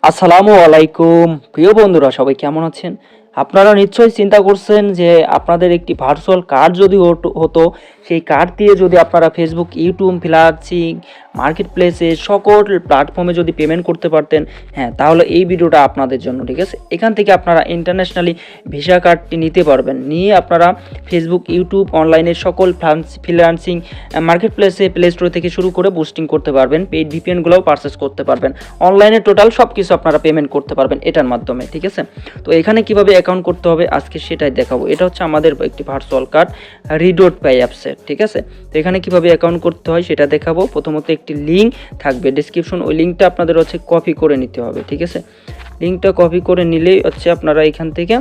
আসসালামু আলাইকুম প্রিয় বন্ধুরা, সবাই কেমন আছেন? আপনারা নিশ্চয়ই চিন্তা করছেন যে আপনাদের একটি ভার্চুয়াল কার্ড যদি হতো, সেই কার্ড দিয়ে যদি আপনারা ফেসবুক, ইউটিউব, ফ্রিল্যান্সিং, মার্কেট প্লেসে সকল প্ল্যাটফর্মে যদি পেমেন্ট করতে পারতেন। হ্যাঁ, তাহলে এই ভিডিওটা আপনাদের জন্য, ঠিক আছে? এখান থেকে আপনারা ইন্টারন্যাশনালি ভিসা কার্ডটি নিতে পারবেন, নিয়ে আপনারা ফেসবুক, ইউটিউব, অনলাইনের সকল ফ্রিল্যান্সিং, মার্কেট প্লেসে প্লে স্টোর থেকে শুরু করে বুস্টিং করতে পারবেন, পেইড ভিপিএনগুলোও পারচেস করতে পারবেন, অনলাইনে টোটাল সব কিছু আপনারা পেমেন্ট করতে পারবেন এটার মাধ্যমে, ঠিক আছে? তো এখানে কিভাবে অ্যাকাউন্ট করতে হবে আজকে সেটাই দেখাবো। এটা হচ্ছে আমাদের একটি ভার্চুয়াল কার্ড রিডোট পে অ্যাপসের, ঠিক আছে? তো এখানে কিভাবে অ্যাকাউন্ট করতে হয় সেটা দেখাবো। প্রথমত একটি লিঙ্ক থাকবে ডেসক্রিপশন, ওই লিঙ্কটা আপনাদের হচ্ছে কপি করে নিতে হবে, ঠিক আছে? লিঙ্কটা কপি করে নিলেই হচ্ছে আপনারা এখান থেকে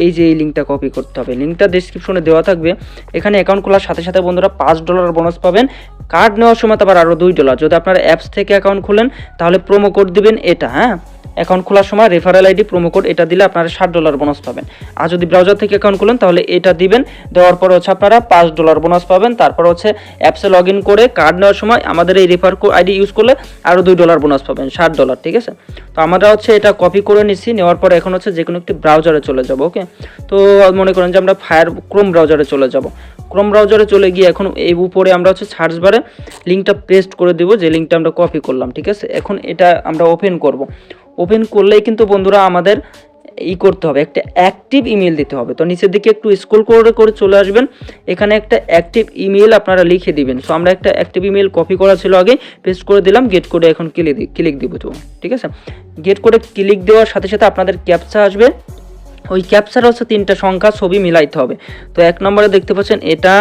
এই যে এই লিঙ্কটা কপি করতে হবে, লিঙ্কটা ডেসক্রিপশনে দেওয়া থাকবে। এখানে অ্যাকাউন্ট খোলার সাথে সাথে বন্ধুরা $5 বোনাস পাবেন, কার্ড নেওয়ার সময় আবার আরও $2। যদি আপনারা অ্যাপস থেকে অ্যাকাউন্ট খোলেন তাহলে প্রোমো কোড দিবেন এটা, হ্যাঁ, অ্যাকাউন্ট খোলার সময় রেফারেল আইডি প্রোমো কোড এটা দিলে আপনারা $60 বোনাস পাবেন। আর যদি ব্রাউজার থেকে অ্যাকাউন্ট খোলেন তাহলে এটা দিবেন, দেওয়ার পর হচ্ছে আপনারা $5 বোনাস পাবেন। তারপর হচ্ছে অ্যাপসে লগ ইন করে কার্ড নেওয়ার সময় আমাদের এই রেফার আইডি ইউজ করলে আরও $2 বোনাস পাবেন, $60, ঠিক আছে? তো আমরা হচ্ছে এটা কপি করে নিচ্ছি, নেওয়ার পর এখন হচ্ছে যে কোনো একটি ব্রাউজারে চলে যাব। ওকে, তো মনে করেন যে আমরা ক্রোম ব্রাউজারে চলে যাব। ক্রোম ব্রাউজারে চলে গিয়ে এখন এই উপরে আমরা হচ্ছে সার্চ বারে লিঙ্কটা পেস্ট করে দেবো, যে লিঙ্কটা আমরা কপি করলাম, ঠিক আছে? এখন এটা আমরা ওপেন করব। ওপেন করলেই কিন্তু বন্ধুরা আমাদের করতে হবে, একটা অ্যাক্টিভ ইমেল দিতে হবে। তো নিচের দিকে একটু স্ক্রল করে চলে আসবেন, এখানে একটা অ্যাক্টিভ ইমেল আপনারা লিখে দিবেন। সো আমরা একটা অ্যাক্টিভ ইমেল কপি করা ছিল আগে, পেস্ট করে দিলাম, গেট কোডে এখন ক্লিক দিব। তো ঠিক আছে, গেট কোডে ক্লিক দেওয়ার সাথে সাথে আপনাদের ক্যাপচা আসবে। ওই ক্যাপচার হচ্ছে 3টা সংখ্যা ছবি মিলাইতে হবে। তো 1 নম্বরে দেখতে পাচ্ছেন এটা,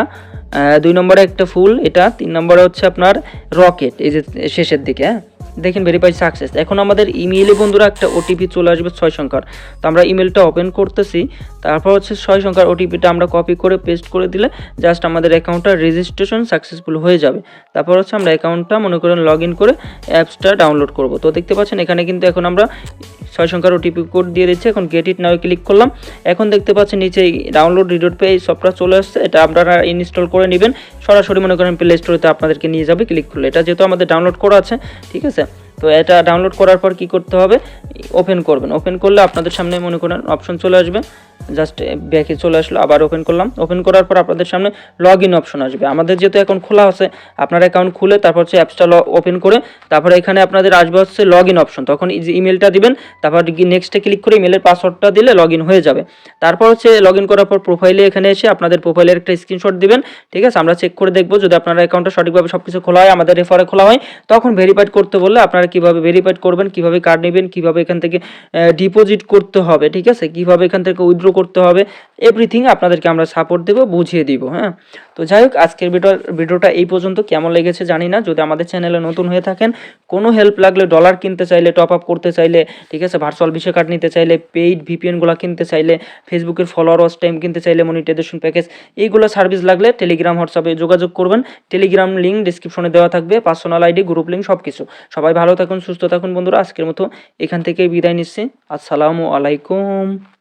2 নম্বরে একটা ফুল এটা, 3 নম্বরে হচ্ছে আপনার রকেট, এই যে শেষের দিকে, হ্যাঁ দেখেন ভেরিফাই সাকসেস। এখন আমাদের ইমেইলে বন্ধুরা একটা ওটিপি চলে আসবে 6 সংখ্যার। তো আমরা ইমেলটা ওপেন করতেছি, তারপর হচ্ছে 6 সংখ্যার ওটিপিটা আমরা কপি করে পেস্ট করে দিলে জাস্ট আমাদের অ্যাকাউন্টটা রেজিস্ট্রেশন সাকসেসফুল হয়ে যাবে। তারপর হচ্ছে আমরা অ্যাকাউন্টটা মনে করেন লগ ইন করে অ্যাপসটা ডাউনলোড করব। তো দেখতে পাচ্ছেন এখানে কিন্তু এখন আমরা 6 সংখ্যার ওটিপি কোড দিয়ে দিচ্ছি, এখন গেট ইট নাও ক্লিক করলাম। এখন দেখতে পাচ্ছেন নিচে ডাউনলোড রিডোট পে এই সফটওয়্যার চলে আসছে, এটা আপনারা ইনস্টল করে নেবেন। সরাসরি মনে করেন প্লে স্টোরেতে আপনাদেরকে নিয়ে যাবে ক্লিক করলে। এটা যেহেতু আমাদের ডাউনলোড করা আছে, ঠিক আছে? তো এটা ডাউনলোড করার পর কি করতে হবে, ওপেন করবেন। ওপেন করলে আপনাদের সামনে মনে করেন অপশন চলে আসবে, জাস্ট ব্যাকে চলে আসলো, আবার ওপেন করলাম। ওপেন করার পর আপনাদের সামনে লগ ইন অপশন আসবে। আমাদের যেহেতু অ্যাকাউন্ট খোলা আছে, আপনার অ্যাকাউন্ট খুলে তারপর হচ্ছে অ্যাপসটা ওপেন করে তারপরে এখানে আপনাদের আসবে হচ্ছে লগ ইন অপশন। তখন এই যে ইমেলটা দিবেন, তারপর নেক্সটে ক্লিক করে ইমেলের পাসওয়ার্ডটা দিলে লগ ইন হয়ে যাবে। তারপর হচ্ছে লগ ইন করার পর প্রোফাইলে এখানে এসে আপনাদের প্রোফাইলের একটা স্ক্রিনশট দিবেন, ঠিক আছে? আমরা চেক করে দেখবো যদি আপনার অ্যাকাউন্টটা সঠিকভাবে সব কিছু খোলা হয়, আমাদের রেফারে খোলা হয়, তখন ভেরিফাইড করতে বললে আপনারা কীভাবে ভেরিফাইড করবেন, কীভাবে কার্ড নেবেন, কীভাবে এখান থেকে ডিপোজিট করতে হবে, ঠিক আছে? কীভাবে এখান থেকে উইথড্র করতে হবে, এভরিথিং আপনাদেরকে আমরা সাপোর্ট দেবো, বুঝিয়ে দিব, হ্যাঁ? তো যাই হোক, আজকের ভিডিওটা এই পর্যন্ত। কেমন লেগেছে জানি না। যদি আমাদের চ্যানেলে নতুন হয়ে থাকেন, কোনো হেল্প লাগলে, ডলার কিনতে চাইলে, টপ আপ করতে চাইলে, ঠিক আছে, ভার্চুয়াল ভিসা কার্ড নিতে চাইলে, পেইড ভিপিএনগুলো কিনতে চাইলে, ফেসবুকের ফলোয়ার ওয়াচ টাইম কিনতে চাইলে, মনিটাইজেশন প্যাকেজ, এইগুলো সার্ভিস লাগলে টেলিগ্রাম, হোয়াটসঅ্যাপে যোগাযোগ করবেন। টেলিগ্রাম লিঙ্ক ডিসক্রিপশনে দেওয়া থাকবে, পার্সোনাল আইডি, গ্রুপ লিঙ্ক, সব কিছু। সবাই ভালো থাকুন, সুস্থ থাকুন বন্ধুরা। আজকের মতো এখান থেকে বিদায় নিচ্ছি। আসসালামু আলাইকুম।